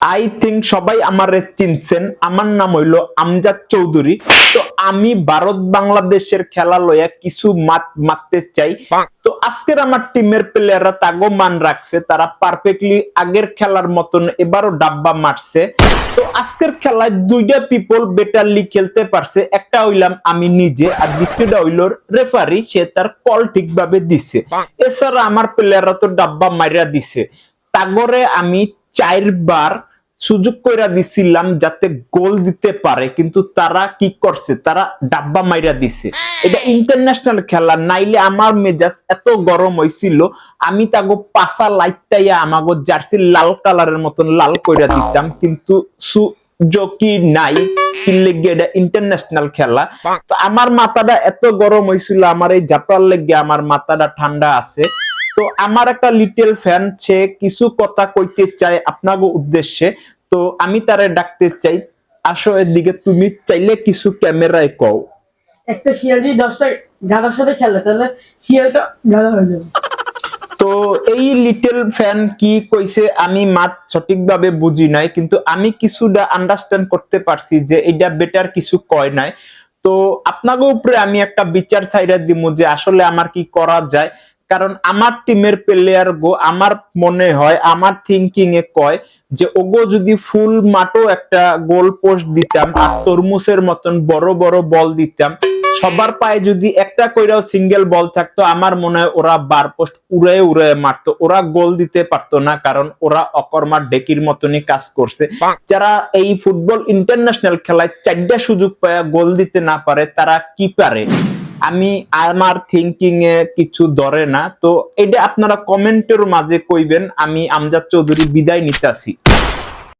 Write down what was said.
I think সবাই আমারে চিনছেন। আমার নাম হইলো আমজাদ চৌধুরী। তো আমি ভারত বাংলাদেশের খেলা লইয়া কিছু মারতে চাই। তো আজকের আমার টিমের প্লেয়াররা তাগো মান রাখছে, তারা পারফেক্টলি আগের খেলার মতন এবারও ডাব্বা মারছে। তো আজকের খেলায় দুইটা পিপল বেটারলি খেলতে পারছে, একটা হইলাম আমি নিজে, আর দ্বিতীয়টা হইল রেফারি, সে তার কল ঠিকভাবে দিছে। এছাড়া আমার প্লেয়াররা তো ডাব্বা মাইরা দিছে। তাগরে আমি 4বার সুযোগ কইরা দিছিলাম যাতে গোল দিতে পারে, কিন্তু তারা কি করছে, তারা ডাব্বা মাইরা দিছে। এটা ইন্টারন্যাশনাল খেলা, নাইলে আমার মেজাজ এত গরম হইছিল আমি তাগো পাশা লাইটটাইয়া আমাগো জার্সি লাল কালারের মতন লাল কইরা দিতাম, কিন্তু সুযোগই নাই। এটা ইন্টারন্যাশনাল খেলা। তো আমার মাথাটা এত গরম হইছিল, আমার এই জাপার লেগে আমার মাথাটা ঠান্ডা আছে। তো আমার একটা লিটল ফ্যান, সে কিছু কথা কইতে চায় আপনাকে উদ্দেশ্যে। তো আমি তারে ডাকতে চাই, আসো এদিকে, তুমি চাইলে কিছু ক্যামেরায় কও। একটা শিয়াল যদি 10টা গাধার সাথে খেলে তাহলে শিয়ালটা গাধা হয়ে যাবে। তো এই লিটল ফ্যান কি কইছে আমি মাত সঠিকভাবে বুঝি নাই, কিন্তু আমি কিছুটা আন্ডারস্ট্যান্ড করতে পারছি যে এটা বেটার কিছু কয় নাই। তো আপনাকে উপরে আমি একটা বিচার ছাইড়া দিব যে আসলে আমার কি করা যায়। কারণ আমার টিমের প্লেয়ার গো, আমার মনে হয়, আমার থিংকিং এ কয় যে ওগো যদি ফুল মাঠও একটা গোল পোস্ট দিতাম আর তরমুজের মতন বড় বড় বল দিতাম, সবার পায়ে যদি একটা কইরাও সিঙ্গেল বল থাকতো, আমার মনে হয় ওরা বার পোস্ট উড়ে উড়ে মারতো, ওরা গোল দিতে পারতো না, কারণ ওরা অকর্মার ডেকির মতনই কাজ করছে। যারা এই ফুটবল ইন্টারন্যাশনাল খেলায় 4টা সুযোগ পায় গোল দিতে না পারে, তারা কি পারে? আমি আমার থিংকিং এ কিছু ধরে না। তো এটা আপনারা কমেন্টের মাঝে কইবেন। আমি আমজাদ চৌধুরী বিদায় নিতেছি।